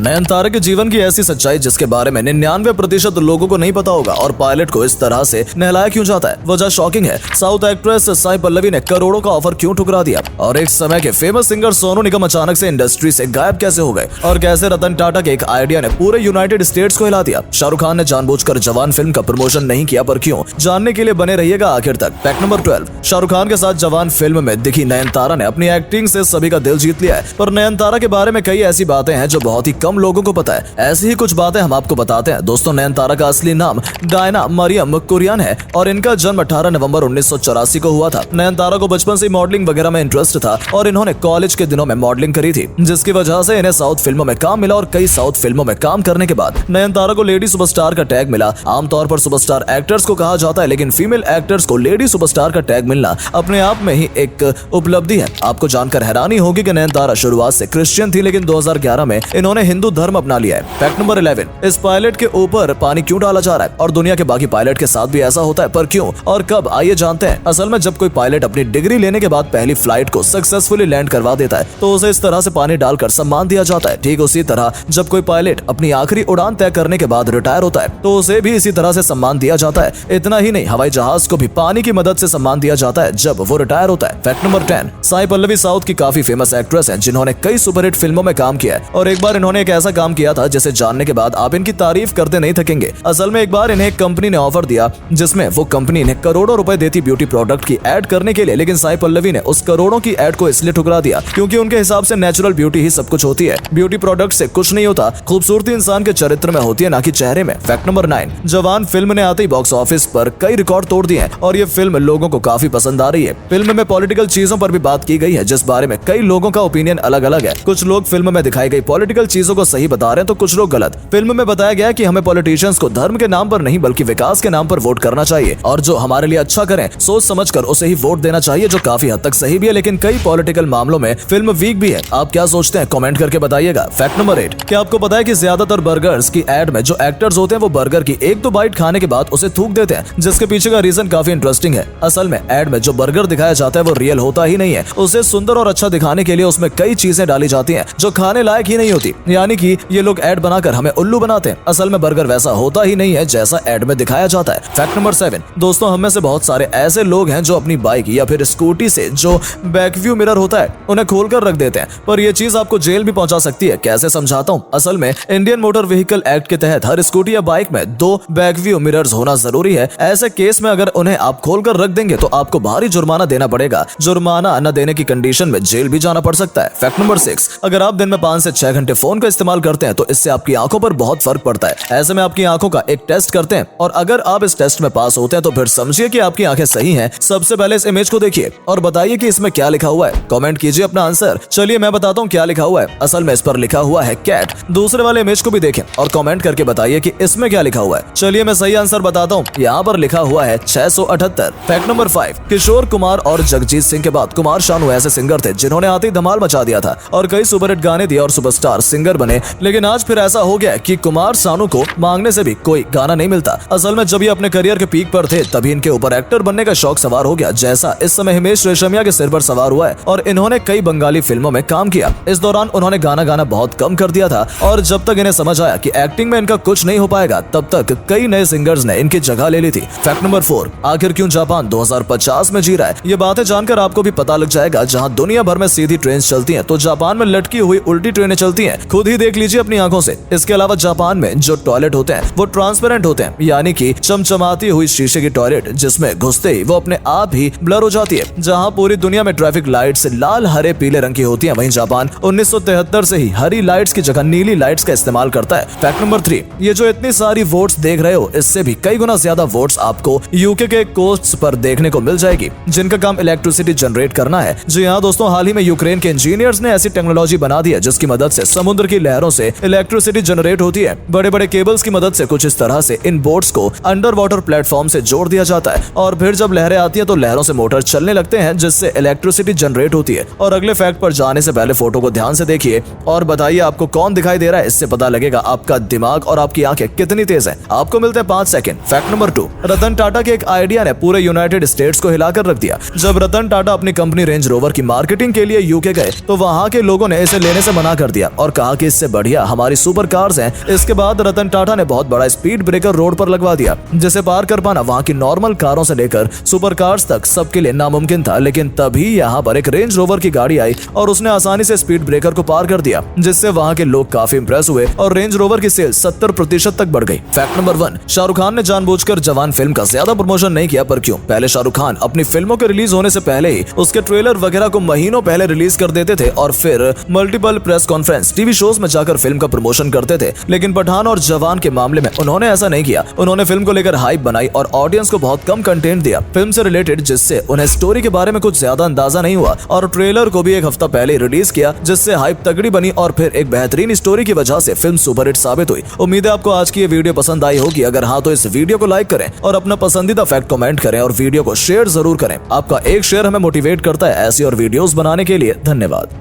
नयनतारा के जीवन की ऐसी सच्चाई जिसके बारे में 99% लोगों को नहीं पता होगा और पायलट को इस तरह से नहलाया क्यों जाता है, वजह शॉकिंग है। साउथ एक्ट्रेस साई पल्लवी ने करोड़ों का ऑफर क्यों ठुकरा दिया और एक समय के फेमस सिंगर सोनू निगम अचानक से इंडस्ट्री से गायब कैसे हो गए और कैसे रतन टाटा के एक आइडिया ने पूरे यूनाइटेड स्टेट्स को हिला दिया। शाहरुख खान ने जानबूझकर जवान फिल्म का प्रमोशन नहीं किया, पर क्यों, जानने के लिए बने रहिएगा आखिर तक। फैक्ट नंबर 12, शाहरुख खान के साथ जवान फिल्म में दिखी नयनतारा ने अपनी एक्टिंग से सभी का दिल जीत लिया है, पर नयनतारा के बारे में कई ऐसी बातें हैं जो बहुत ही कम लोगों को पता है। ऐसी ही कुछ बातें हम आपको बताते हैं। दोस्तों, नयनतारा का असली नाम डायना मरियम कुरियन है और इनका जन्म 18 नवंबर 1984 को हुआ था। नयनतारा को बचपन से मॉडलिंग वगैरह में इंटरेस्ट था और इन्होंने कॉलेज के दिनों में मॉडलिंग करी थी, जिसकी वजह से इन्हें साउथ फिल्मों में काम मिला और कई साउथ फिल्मों में काम करने के बाद नयनतारा को लेडी सुपरस्टार का टैग मिला। आमतौर पर सुपरस्टार एक्टर्स को कहा जाता है, लेकिन फीमेल एक्टर्स को लेडी सुपरस्टार का टैग मिलना अपने आप में ही एक उपलब्धि है। आपको जानकर हैरानी होगी कि नयनतारा शुरुआत से क्रिश्चियन थी, लेकिन 2011 में इन्होंने हिंदू धर्म अपना लिया है। फैक्ट नंबर 11, इस पायलट के ऊपर पानी क्यों डाला जा रहा है और दुनिया के बाकी पायलट के साथ भी ऐसा होता है, पर क्यों और कब, आइए जानते हैं। असल में जब कोई पायलट अपनी डिग्री लेने के बाद पहली फ्लाइट को सक्सेसफुली लैंड करवा देता है तो उसे इस तरह से पानी डालकर सम्मान दिया जाता है। ठीक उसी तरह जब कोई पायलट अपनी आखिरी उड़ान तय करने के बाद रिटायर होता है तो उसे भी इसी तरह से सम्मान दिया जाता है। इतना ही नहीं, हवाई जहाज को भी पानी की मदद से सम्मान दिया जाता है जब वो रिटायर होता है। Fact number 10, Sai Pallavi south की काफी फेमस एक्ट्रेस हैं जिन्होंने कई सुपरहिट फिल्मों में काम किया है और एक बार इन्होंने एक ऐसा काम किया था जिसे जानने के बाद आप इनकी तारीफ करते नहीं थकेंगे। असल में एक बार इन्हें एक कंपनी ने ऑफर दिया जिसमें वो कंपनी इन्हें करोड़ों रुपए देती ब्यूटी प्रोडक्ट की एड करने के लिए, लेकिन साई पल्लवी ने उस करोड़ों की एड को इसलिए ठुकरा दिया क्योंकि उनके हिसाब से नेचुरल ब्यूटी ही सब कुछ होती है। ब्यूटी प्रोडक्ट से कुछ नहीं होता, खूबसूरती इंसान के चरित्र में होती है, ना कि चेहरे में। फैक्ट नंबर 9, जवान फिल्म ने आते ही बॉक्स ऑफिस पर कई रिकॉर्ड तोड़ दिए हैं और ये फिल्म लोगों को काफी पसंद आ रही है। फिल्म में पॉलिटिकल चीजों पर भी बात की गई है जिस बारे में कई लोगों का ओपिनियन अलग अलग है। कुछ लोग फिल्म में दिखाई गई पॉलिटिकल चीजों को सही बता रहे हैं तो कुछ लोग गलत। फिल्म में बताया गया कि हमें पॉलिटिशियंस को धर्म के नाम पर नहीं बल्कि विकास के नाम पर वोट करना चाहिए और जो हमारे लिए अच्छा करें सोच समझकर उसे ही वोट देना चाहिए, जो काफी हद तक सही भी है, लेकिन कई पॉलिटिकल मामलों में फिल्म वीक भी है। आप क्या सोचते हैं, कमेंट करके बताइएगा। फैक्ट नंबर 8, क्या आपको पता है कि ज्यादातर बर्गर्स की एड में जो एक्टर्स होते हैं वो बर्गर की एक दो बाइट खाने के बाद उसे थूक देते हैं, जिसके पीछे का रीजन काफी इंटरेस्टिंग है। असल में एड में जो बर्गर दिखाया जाता है वो रियल होता ही नहीं है। उसे सुंदर और अच्छा दिखाने के लिए उसमें कई चीजें डाली जाती हैं जो खाने लायक ही नहीं होती, यानी कि ये लोग एड बनाकर हमें उल्लू बनाते हैं। असल में बर्गर वैसा होता ही नहीं है जैसा एड में दिखाया जाता है। फैक्ट नंबर 7, दोस्तों, हम में से बहुत सारे ऐसे लोग हैं जो अपनी बाइक या फिर स्कूटी से जो बैक व्यू मिरर होता है उन्हें खोलकर रख देते हैं, पर यह चीज आपको जेल भी पहुंचा सकती है। कैसे, समझाता हूँ। असल में इंडियन मोटर व्हीकल एक्ट के तहत हर स्कूटी या बाइक में 2 बैक व्यू मिरर्स होना जरूरी है। ऐसे केस में अगर उन्हें आप खोलकर रख देंगे तो आपको भारी जुर्माना देना पड़ेगा। जुर्माना न देने की कंडीशन में जेल भी जाना पड़ सकता है। फैक्ट नंबर 6, अगर आप दिन में 5 से 6 घंटे फोन का इस्तेमाल करते हैं तो इससे आपकी आंखों पर बहुत फर्क पड़ता है। ऐसे में आपकी आंखों का एक टेस्ट करते हैं और अगर आप इस टेस्ट में पास होते हैं तो फिर समझिए कि आपकी आंखें सही हैं। सबसे पहले इस इमेज को देखिए और बताइए कि इसमें क्या लिखा हुआ है। कमेंट कीजिए अपना आंसर। चलिए मैं बताता हूँ क्या लिखा हुआ है। असल में इस पर लिखा हुआ है कैट। दूसरे वाले इमेज को भी देखें और कमेंट करके बताइए कि इसमें क्या लिखा हुआ है। चलिए मैं सही आंसर बताता हूँ। यहाँ पर लिखा हुआ है 678। फैक्ट नंबर 5, किशोर कुमार और जगजीत सिंह के बाद कुमार शानू ऐसे सिंगर थे जिन्होंने आते ही धमाल मचा दिया था और कई सुपरहिट गाने दिए और सुपरस्टार सिंगर बने, लेकिन आज फिर ऐसा हो गया कि कुमार शानू को मांगने से भी कोई गाना नहीं मिलता। असल में जब ये अपने करियर के पीक पर थे तभी इनके ऊपर एक्टर बनने का शौक सवार हो गया, जैसा इस समय हिमेश रेशमिया के सिर पर सवार हुआ है और इन्होंने कई बंगाली फिल्मों में काम किया। इस दौरान उन्होंने गाना गाना बहुत कम कर दिया था और जब तक इन्हें समझ आया कि एक्टिंग में इनका कुछ नहीं हो पाएगा तब तक कई नए सिंगर्स ने इनकी जगह ले ली थी। फैक्ट नंबर 4, आखिर क्यों जापान 2050 में जी रहा है। ये बातें जानकर आपको भी पता लग जाएगा। जहां दुनिया भर में सीधी ट्रेन चलती हैं तो जापान में लटकी हुई उल्टी ट्रेनें चलती हैं। खुद ही देख लीजिए अपनी आंखों से। इसके अलावा जापान में जो टॉयलेट होते हैं वो ट्रांसपेरेंट होते हैं, यानी कि चमचमाती हुई शीशे की टॉयलेट जिसमें घुसते ही वो अपने आप ही ब्लर हो जाती है। जहां पूरी दुनिया में ट्रैफिक लाइट्स लाल हरे पीले रंग की होती हैं, वहीं जापान 1973 से ही हरी लाइट्स की जगह नीली लाइट्स का इस्तेमाल करता है। फैक्ट नंबर 3, ये जो इतनी सारी वोट्स देख रहे हो इससे भी कई गुना ज्यादा वोट्स आपको यूके के कोस्ट्स पर देखने को मिल जाएगी जिनका काम इलेक्ट्रिसिटी जनरेट करना है। जी हाँ दोस्तों, हाल ही में यूक्रेन के इंजीनियर्स ने ऐसी टेक्नोलॉजी बना दी है जिसकी मदद से समुद्र की लहरों से इलेक्ट्रिसिटी जनरेट होती है। बड़े बड़े केबल्स की मदद से कुछ इस तरह से इन बोट्स को अंडर वाटर प्लेटफॉर्म से जोड़ दिया जाता है और फिर जब लहरें आती है तो लहरों से मोटर चलने लगते हैं जिससे इलेक्ट्रिसिटी जनरेट होती है। और अगले फैक्ट पर जाने से पहले फोटो को ध्यान से देखिए और बताइए आपको कौन दिखाई दे रहा है। इससे पता लगेगा आपका दिमाग और आपकी आंखें कितनी तेज हैं। आपको मिलते हैं 5 second. Fact number 2, Ratan Tata के एक आइडिया ने पूरे यूनाइटेड स्टेट्स को हिलाकर रख दिया। जब रतन टाटा अपनी कंपनी रेंज रोवर की मार्केटिंग के लिए यूके गए तो वहां के लोगों ने इसे लेने से मना कर दिया और कहा कि इससे बढ़िया हमारी सुपर कार्स हैं। इसके बाद रतन टाटा ने बहुत बड़ा स्पीड ब्रेकर रोड पर लगवा दिया, जिसे पार कर पाना वहाँ की नॉर्मल कारों से लेकर सुपर कार्स तक सबके लिए नामुमकिन था। लेकिन तभी यहाँ पर एक रेंज रोवर की गाड़ी आई और उसने आसानी से स्पीड ब्रेकर को पार कर दिया, जिससे वहाँ के लोग काफी इंप्रेस हुए और रेंज रोवर की सेल 70% तक बढ़ गई। फैक्ट नंबर 1, शाहरुख खान ने जानबूझकर जवान फिल्म का ज्यादा प्रमोशन नहीं किया, पर क्यों? पहले शाहरुख खान अपनी फिल्मों के रिलीज होने से पहले ही उसके ट्रेलर वगैरह को महीनों पहले रिलीज कर देते थे और फिर multiple press conference, TV shows में जाकर फिल्म का प्रमोशन करते थे। लेकिन पठान और जवान के मामले में उन्होंने ऐसा नहीं किया। उन्होंने फिल्म को लेकर हाइप बनाई और ऑडियंस को बहुत कम कंटेंट दिया फिल्म से रिलेटेड, जिससे उन्हें स्टोरी के बारे में कुछ ज्यादा अंदाजा नहीं हुआ और ट्रेलर को भी एक हफ्ता पहले रिलीज किया, जिससे हाइप तगड़ी बनी और फिर एक बेहतरीन स्टोरी की वजह से फिल्म सुपरहिट साबित हुई। उम्मीद है आपको आज की ये वीडियो पसंद आई होगी। अगर हाँ तो इस वीडियो को लाइक करें और अपना पसंदीदा फैक्ट कमेंट करें और वीडियो को शेयर जरूर करें। आपका एक शेयर हमें मोटिवेट करता है ऐसी और वीडियोस बनाने के लिए। धन्यवाद।